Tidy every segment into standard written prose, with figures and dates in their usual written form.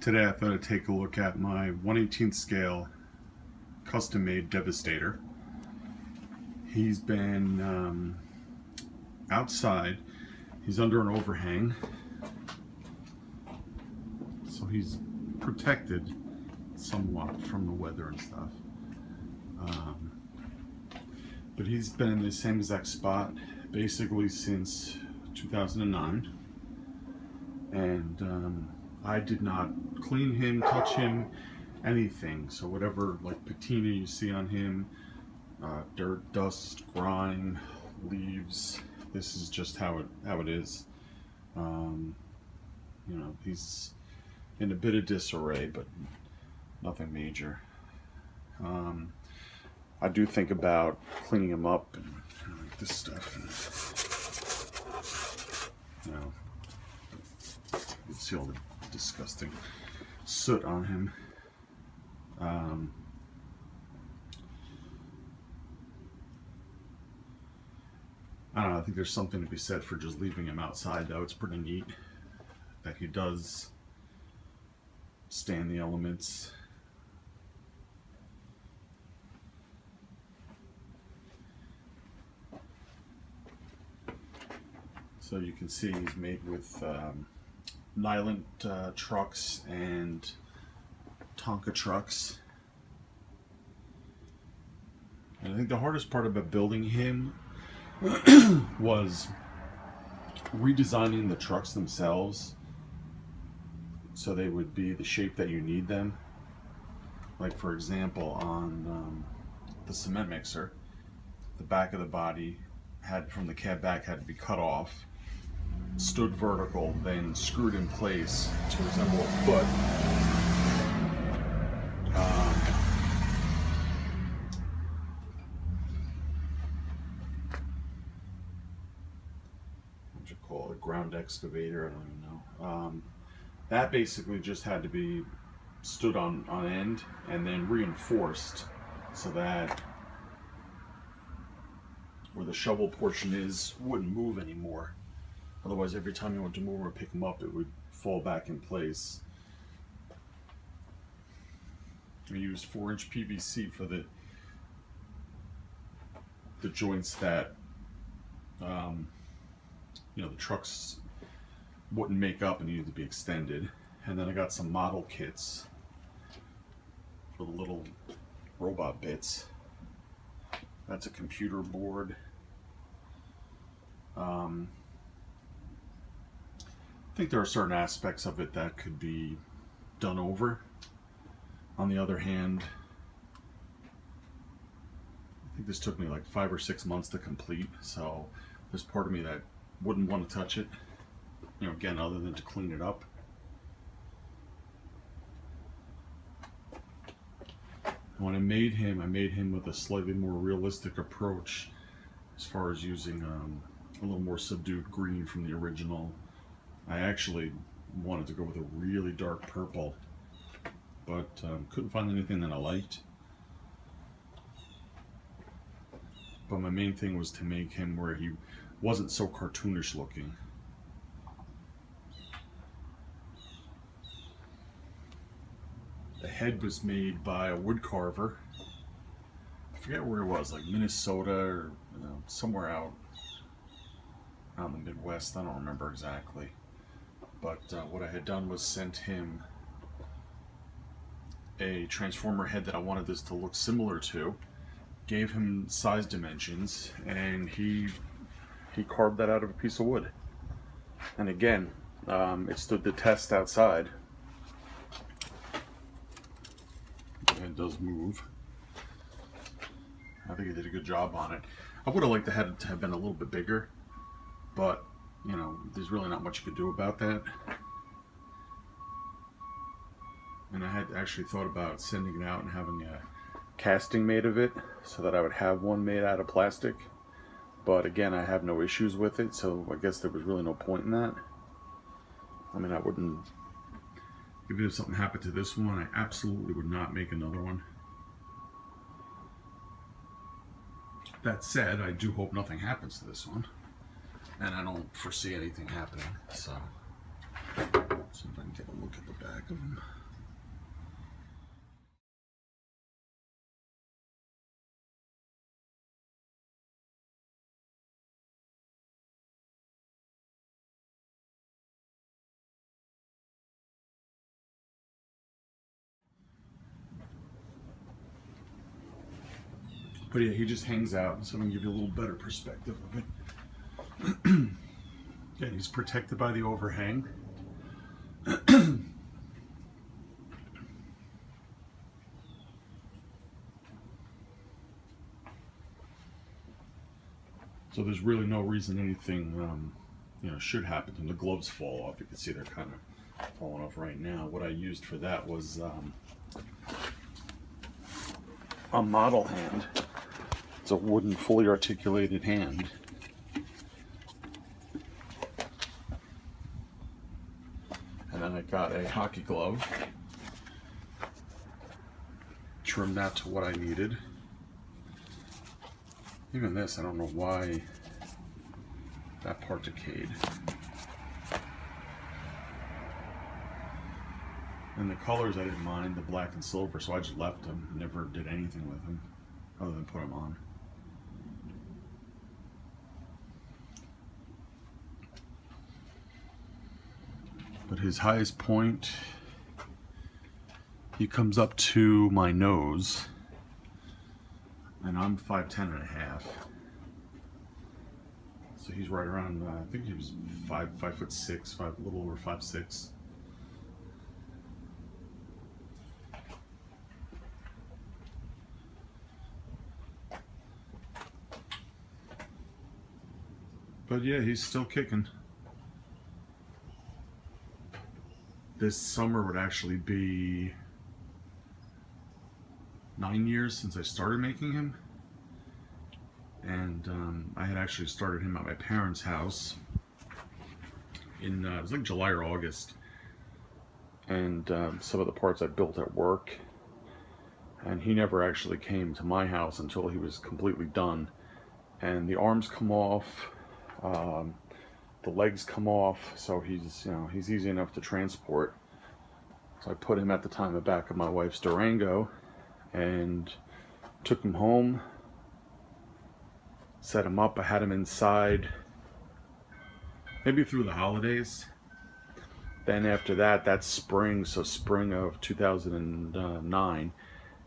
Today I thought I'd take a look at my 1/18 scale custom-made Devastator. He's been outside. He's under an overhang, so he's protected somewhat from the weather and stuff. But he's been in the same exact spot basically since 2009, and I did not clean him, touch him, anything. So whatever like patina you see on him, dirt, dust, grime, leaves, this is just how it is. You know, he's in a bit of disarray, but nothing major. I do think about cleaning him up and like this stuff. And, you know, you can see all the disgusting soot on him. I don't know, I think there's something to be said for just leaving him outside, though. It's pretty neat that he does stand the elements. So you can see he's made with nylon trucks and Tonka trucks. And I think the hardest part about building him was redesigning the trucks themselves so they would be the shape that you need them. Like, for example, on the cement mixer, the back of the body from the cab back had to be cut off, stood vertical, then screwed in place to resemble a foot. What you call it, a ground excavator, I don't even know. That basically just had to be stood on end and then reinforced so that where the shovel portion is wouldn't move anymore. Otherwise, every time you went to move or pick them up, it would fall back in place. We used 4-inch PVC for the joints that you know, the trucks wouldn't make up and needed to be extended. And then I got some model kits for the little robot bits. That's a computer board. I think there are certain aspects of it that could be done over. On the other hand, I think this took me like 5 or 6 months to complete, so there's part of me that wouldn't want to touch it, you know, again, other than to clean it up. When I made him with a slightly more realistic approach as far as using a little more subdued green from the original. I actually wanted to go with a really dark purple, but couldn't find anything that I liked. But my main thing was to make him where he wasn't so cartoonish looking. The head was made by a wood carver. I forget where it was, like Minnesota or somewhere out in the Midwest. I don't remember exactly. But what I had done was sent him a transformer head that I wanted this to look similar to. Gave him size dimensions, and he carved that out of a piece of wood. And again, it stood the test outside. It does move. I think he did a good job on it. I would have liked the head to have been a little bit bigger, but you know, there's really not much you could do about that. And I had actually thought about sending it out and having a casting made of it so that I would have one made out of plastic. But again, I have no issues with it, so I guess there was really no point in that. I mean, I wouldn't, even if something happened to this one, I absolutely would not make another one. That said, I do hope nothing happens to this one, and I don't foresee anything happening, so See if I can get a look at the back of him. But yeah, he just hangs out, so I'm gonna give you a little better perspective of it. Again, he's protected by the overhang. So there's really no reason anything, should happen to him. The gloves fall off. You can see they're kind of falling off right now. What I used for that was a model hand. It's a wooden, fully articulated hand. And then I got a hockey glove. Trimmed that to what I needed. Even this, I don't know why that part decayed. And the colors I didn't mind, the black and silver, so I just left them. Never did anything with them other than put them on. But his highest point, he comes up to my nose. And I'm 5'10" and a half. So he's right around, I think he was 5'6", a little over 5'6". But yeah, he's still kicking. This summer would actually be 9 years since I started making him. And I had actually started him at my parents' house in, it was like July or August. And some of the parts I built at work. And he never actually came to my house until he was completely done. And the arms come off, the legs come off, so he's easy enough to transport. So I put him at the time in the back of my wife's Durango and took him home, set him up. I had him inside maybe through the holidays. Then after that spring, so spring of 2009,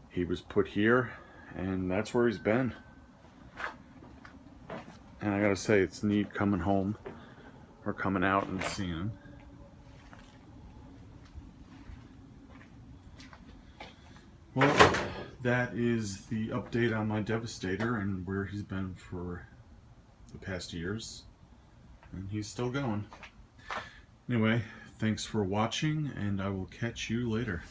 he was put here, and that's where he's been. And I gotta say, it's neat coming home or coming out and seeing him. Well, that is the update on my Devastator and where he's been for the past years. And he's still going. Anyway, thanks for watching, and I will catch you later.